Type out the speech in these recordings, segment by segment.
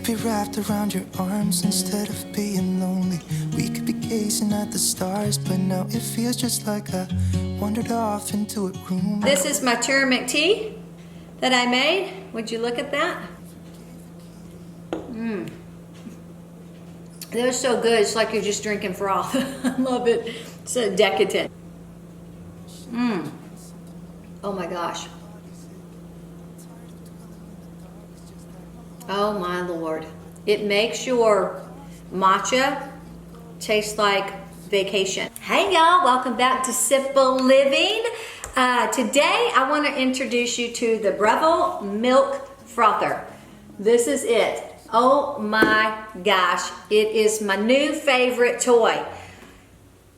be wrapped around your arms instead of being lonely. We could be gazing at the stars, but now it feels just like I wandered off into a room. This is my turmeric tea that I made. Would you look at that? They're so good. It's like you're just drinking froth. I love it. It's so decadent. Oh my gosh. Oh my Lord. It makes your matcha taste like vacation. Hey y'all, welcome back to Simple Living. Today I want to introduce you to the Breville Milk Frother. This is it. Oh my gosh, it is my new favorite toy.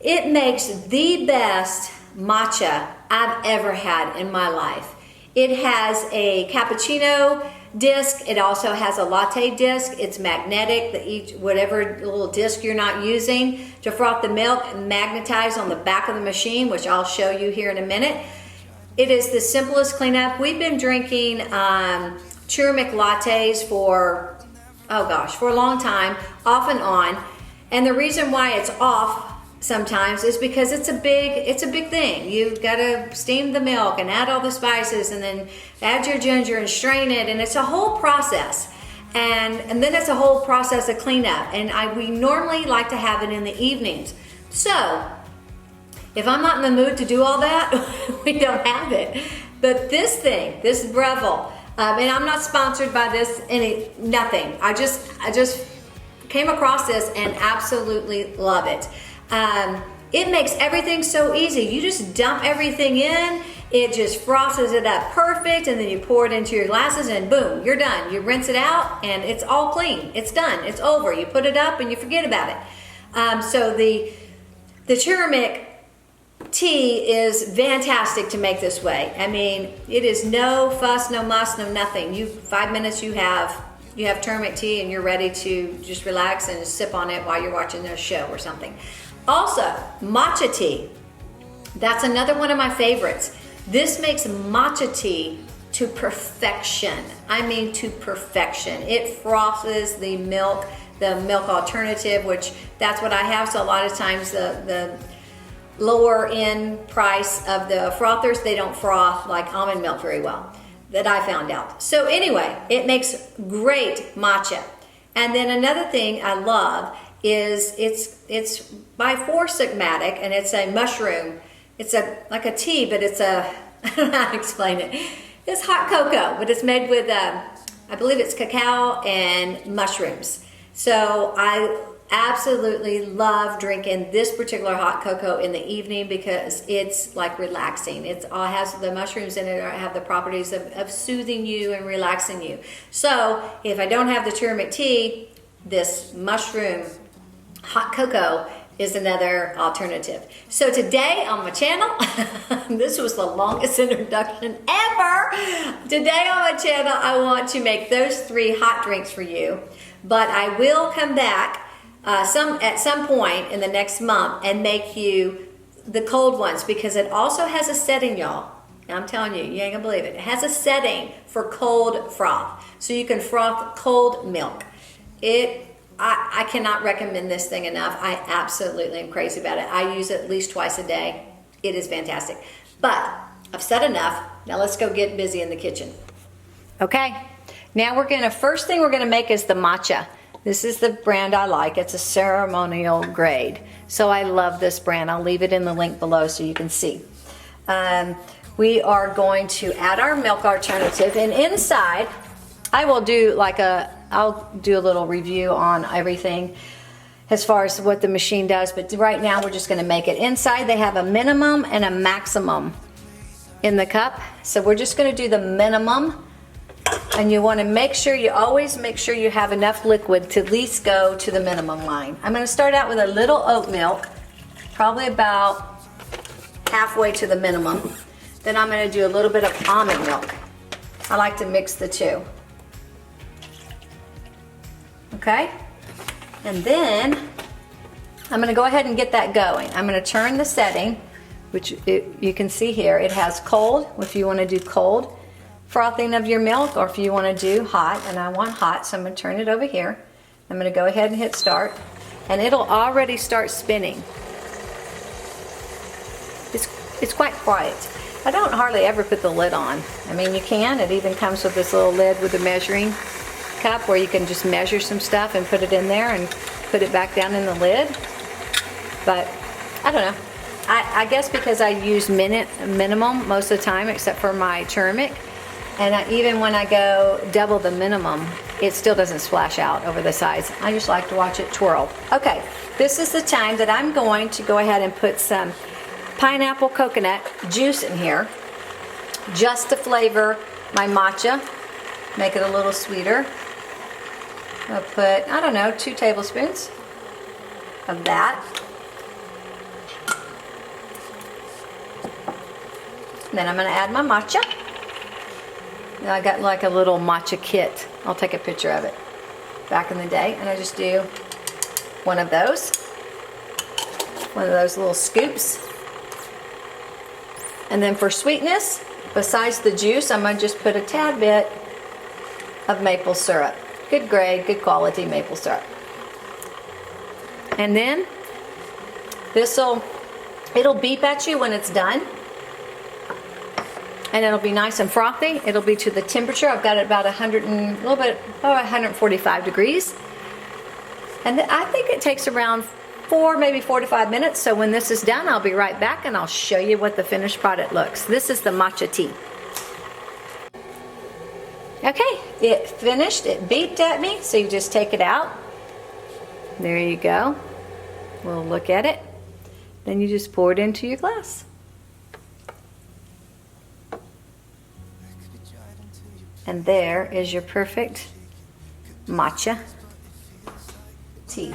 It makes the best matcha I've ever had in my life. It has a cappuccino disc. It also has a latte disc. It's magnetic. Whatever little disc you're not using to froth the milk, magnetized on the back of the machine, which I'll show you here in a minute. It is the simplest cleanup. We've been drinking turmeric lattes for a long time, off and on. And the reason why it's off sometimes is because it's a big thing. You've got to steam the milk and add all the spices and then add your ginger and strain it, and it's a whole process. And then it's a whole process of cleanup. And we normally like to have it in the evenings. So if I'm not in the mood to do all that, we don't have it. But this Breville, and I'm not sponsored by this, nothing. I just came across this and absolutely love it. It makes everything so easy. You just dump everything in, it just frothes it up perfect, and then you pour it into your glasses and boom, you're done. You rinse it out and it's all clean. It's done, it's over. You put it up and you forget about it. So the turmeric tea is fantastic to make this way. I mean, it is no fuss, no muss, no nothing. 5 minutes you have turmeric tea and you're ready to just relax and sip on it while you're watching a show or something. Also, matcha tea. That's another one of my favorites. This makes matcha tea to perfection. I mean, to perfection. It froths the milk alternative, which that's what I have. So a lot of times the lower end price of the frothers, they don't froth like almond milk very well, that I found out. So anyway, it makes great matcha. And then another thing I love is it's by Sigmatic, and it's a mushroom. It's like a tea, but it's I don't know how to explain it. It's hot cocoa, but it's made with I believe it's cacao and mushrooms. So I absolutely love drinking this particular hot cocoa in the evening because it's like relaxing. It all has the mushrooms in it, have the properties of soothing you and relaxing you. So if I don't have the turmeric tea, this mushroom hot cocoa is another alternative. So today on my channel, this was the longest introduction ever. Today on my channel, I want to make those 3 hot drinks for you, but I will come back at some point in the next month and make you the cold ones, because it also has a setting, y'all. I'm telling you, you ain't gonna believe it. It has a setting for cold froth, so you can froth cold milk. I cannot recommend this thing enough. I absolutely am crazy about it. I use it at least twice a day. It is fantastic. But I've said enough. Now let's go get busy in the kitchen. Okay, now first thing we're gonna make is the matcha. This is the brand I like. It's a ceremonial grade. So I love this brand. I'll leave it in the link below so you can see. We are going to add our milk alternative, and inside I'll do a little review on everything as far as what the machine does, but right now we're just gonna make it. Inside they have a minimum and a maximum in the cup. So we're just gonna do the minimum. And you want to always make sure you have enough liquid to at least go to the minimum line. I'm going to start out with a little oat milk, probably about halfway to the minimum. Then I'm going to do a little bit of almond milk. I like to mix the two. Okay? And then I'm going to go ahead and get that going. I'm going to turn the setting, which you can see here. It has cold, if you want to do cold. frothing of your milk, or if you want to do hot, and I want hot, so I'm going to turn it over here. I'm going to go ahead and hit start, and it'll already start spinning. It's quite quiet. I don't hardly ever put the lid on. I mean, you can. It even comes with this little lid with a measuring cup where you can just measure some stuff and put it in there and put it back down in the lid. But I don't know. I guess because I use minimum most of the time, except for my turmeric, and even when I go double the minimum, it still doesn't splash out over the sides. I just like to watch it twirl. Okay, this is the time that I'm going to go ahead and put some pineapple coconut juice in here, just to flavor my matcha, make it a little sweeter. I'll put, I don't know, 2 tablespoons of that. Then I'm going to add my matcha. Now I got like a little matcha kit. I'll take a picture of it back in the day, and I just do one of those little scoops. And then for sweetness, besides the juice, I'm going to just put a tad bit of maple syrup. Good grade, good quality maple syrup. And then it'll beep at you when it's done. And it'll be nice and frothy. It'll be to the temperature. I've got it about 145 degrees. And I think it takes around 4 to 5 minutes. So when this is done, I'll be right back and I'll show you what the finished product looks. This is the matcha tea. Okay, it finished. It beeped at me. So you just take it out. There you go. We'll look at it. Then you just pour it into your glass. And there is your perfect matcha tea.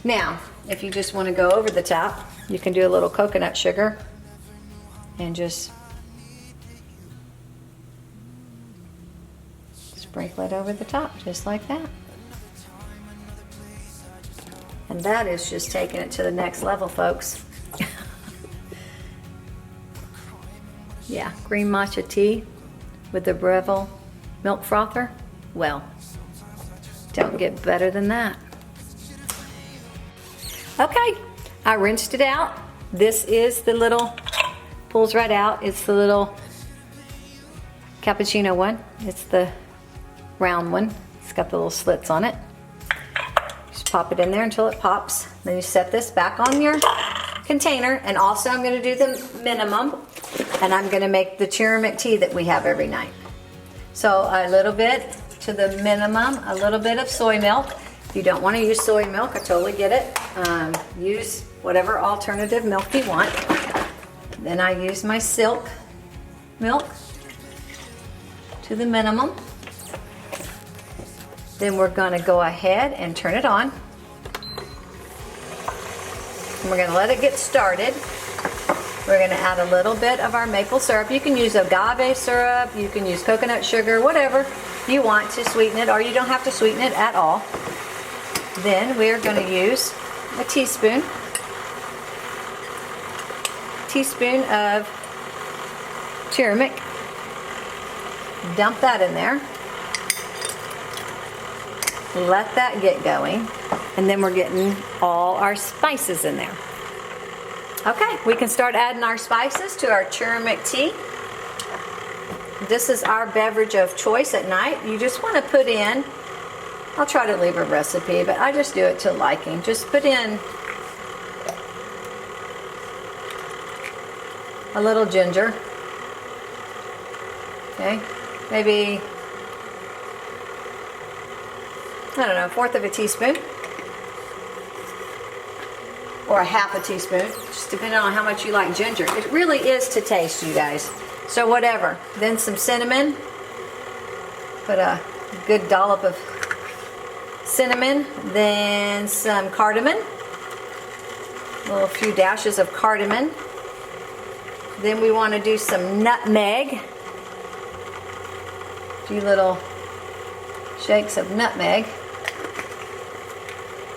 Now, if you just want to go over the top, you can do a little coconut sugar and just sprinkle it over the top, just like that. And that is just taking it to the next level, folks. Yeah, green matcha tea with the Breville Milk Frother. Well, don't get better than that. Okay, I rinsed it out. This is the little, pulls right out. It's the little cappuccino one. It's the round one. It's got the little slits on it. Just pop it in there until it pops. Then you set this back on your container. And also I'm going to do the minimum. And I'm going to make the turmeric tea that we have every night. So a little bit to the minimum, a little bit of soy milk. If you don't want to use soy milk, I totally get it. Use whatever alternative milk you want. Then I use my silk milk to the minimum. Then we're going to go ahead and turn it on. And we're going to let it get started. We're going to add a little bit of our maple syrup. You can use agave syrup, you can use coconut sugar, whatever you want to sweeten it, or you don't have to sweeten it at all. Then we're going to use a teaspoon of turmeric. Dump that in there. Let that get going. And then we're getting all our spices in there. Okay, we can start adding our spices to our turmeric tea. This is our beverage of choice at night. You just want to put in, I'll try to leave a recipe, but I just do it to liking. Just put in a little ginger. Okay, maybe, I don't know, 1/4 of a teaspoon. Or a 1/2 teaspoon, just depending on how much you like ginger. It really is to taste, you guys. So whatever. Then some cinnamon. Put a good dollop of cinnamon. Then some cardamom. A few dashes of cardamom. Then we want to do some nutmeg. A few little shakes of nutmeg.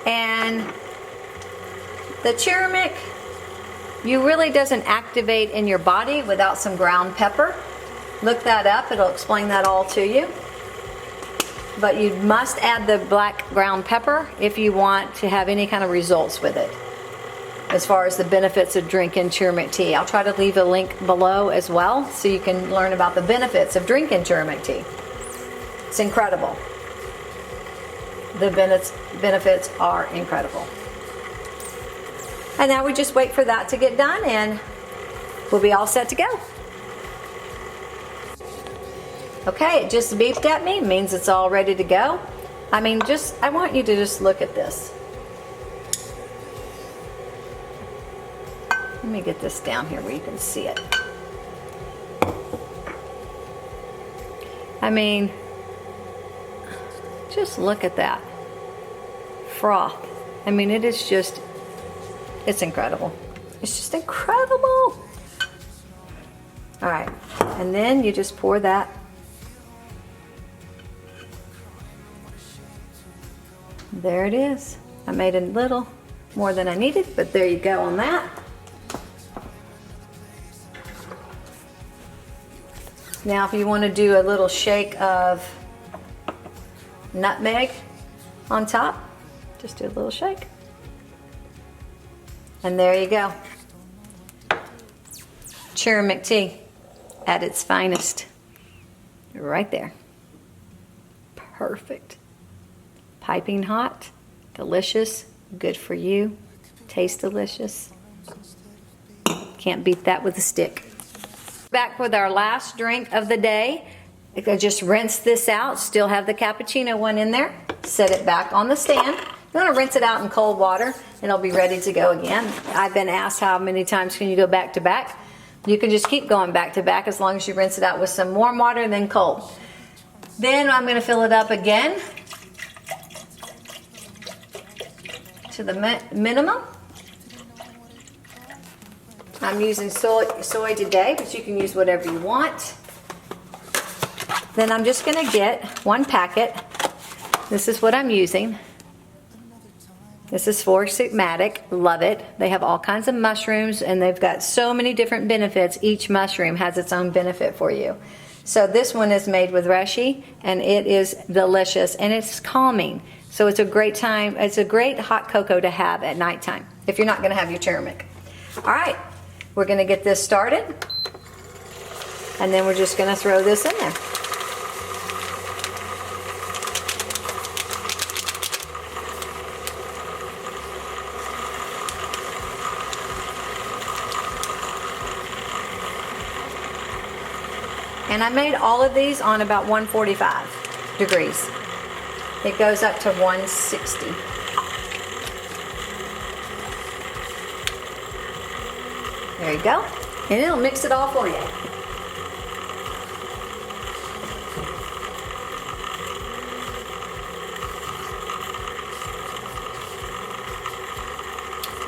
And the turmeric really doesn't activate in your body without some ground pepper. Look that up, it'll explain that all to you. But you must add the black ground pepper if you want to have any kind of results with it, as far as the benefits of drinking turmeric tea. I'll try to leave a link below as well so you can learn about the benefits of drinking turmeric tea. It's incredible. The benefits are incredible. And now we just wait for that to get done and we'll be all set to go. Okay, it just beeped at me, means it's all ready to go. I mean, I want you to just look at this. Let me get this down here where you can see it. I mean, just look at that. Froth. I mean, it is just, it's incredible. It's just incredible. All right, and then you just pour that. There it is. I made a little more than I needed, but there you go on that. Now, if you want to do a little shake of nutmeg on top, just do a little shake. And there you go. Turmeric tea at its finest. Right there. Perfect. Piping hot, delicious, good for you, tastes delicious. Can't beat that with a stick. Back with our last drink of the day. I just rinse this out, still have the cappuccino one in there. Set it back on the stand. You want to rinse it out in cold water and it'll be ready to go again. I've been asked how many times can you go back to back. You can just keep going back to back as long as you rinse it out with some warm water and then cold. Then I'm going to fill it up again to the minimum. I'm using soy today, but you can use whatever you want. Then I'm just going to get one packet. This is what I'm using. This is for Sigmatic. Love it. They have all kinds of mushrooms and they've got so many different benefits. Each mushroom has its own benefit for you. So this one is made with reishi and it is delicious and it's calming. So it's a great time. It's a great hot cocoa to have at nighttime if you're not going to have your turmeric. All right, we're going to get this started and then we're just going to throw this in there. And I made all of these on about 145 degrees. It goes up to 160. There you go. And it'll mix it all for you.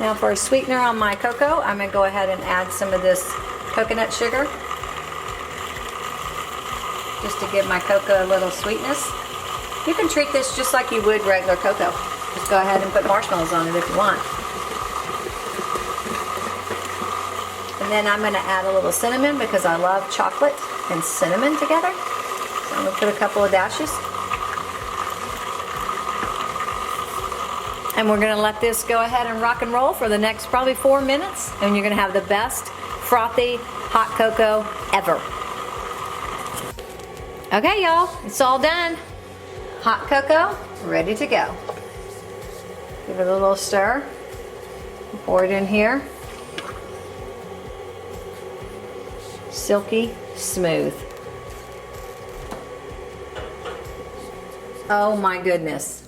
Now for a sweetener on my cocoa, I'm going to go ahead and add some of this coconut sugar. Just to give my cocoa a little sweetness. You can treat this just like you would regular cocoa. Just go ahead and put marshmallows on it if you want. And then I'm going to add a little cinnamon because I love chocolate and cinnamon together. So I'm going to put a couple of dashes. And we're going to let this go ahead and rock and roll for the next probably 4 minutes. And you're going to have the best frothy hot cocoa ever. Okay, y'all, it's all done. Hot cocoa, ready to go. Give it a little stir. Pour it in here. Silky smooth. Oh my goodness.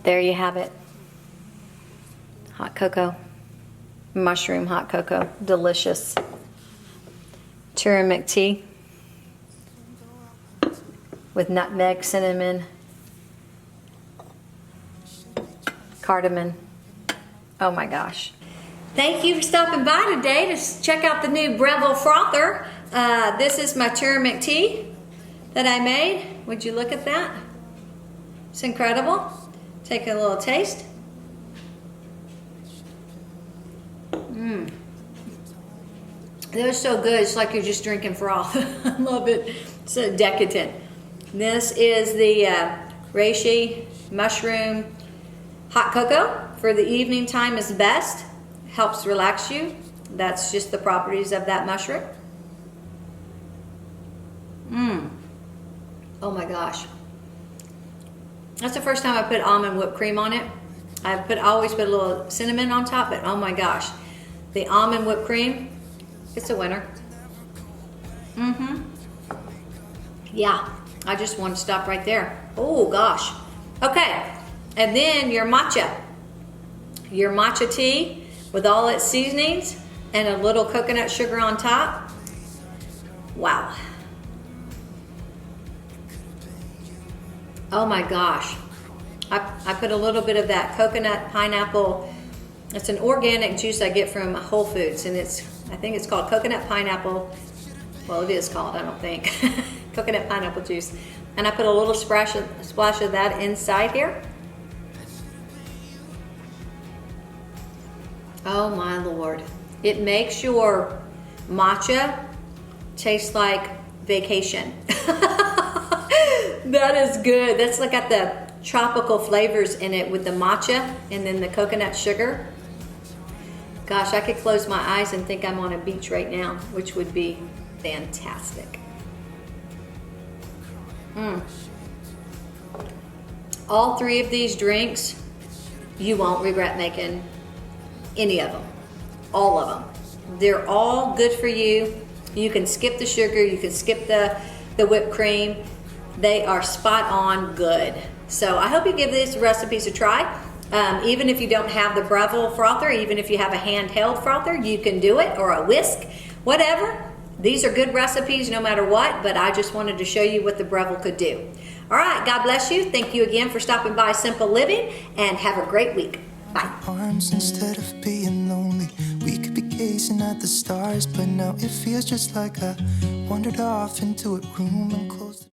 There you have it. Hot cocoa. Mushroom hot cocoa. Delicious. Turmeric tea with nutmeg, cinnamon, cardamom. Oh my gosh. Thank you for stopping by today to check out the new Breville Frother. This is my Matcha Tea that I made. Would you look at that? It's incredible. Take a little taste. They're so good. It's like you're just drinking froth. I love it. So decadent. This is the Reishi mushroom hot cocoa for the evening time is best. Helps relax you. That's just the properties of that mushroom. Oh my gosh. That's the first time I put almond whipped cream on it. I always put a little cinnamon on top, but oh my gosh. The almond whipped cream, it's a winner. Yeah, I just want to stop right there. Oh gosh. Okay, and then your matcha tea with all its seasonings and a little coconut sugar on top. Wow. Oh my gosh. I put a little bit of that coconut pineapple. It's an organic juice I get from Whole Foods, and I think it's called coconut pineapple. Well, it is called, I don't think. Coconut pineapple juice. And I put a little splash of that inside here. Oh my Lord. It makes your matcha taste like vacation. That is good. That's like got the tropical flavors in it with the matcha and then the coconut sugar. Gosh, I could close my eyes and think I'm on a beach right now, which would be fantastic. All three of these drinks, you won't regret making any of them. All of them. They're all good for you. You can skip the sugar, you can skip the whipped cream. They are spot on good. So I hope you give these recipes a try. Even if you don't have the Breville frother, even if you have a handheld frother, you can do it, or a whisk, whatever. These are good recipes no matter what, but I just wanted to show you what the Breville could do. All right, God bless you. Thank you again for stopping by Simple Living, and have a great week. Bye. Arms instead of being lonely. We could be gazing at the stars, but now it feels just like I wandered off into a room and closed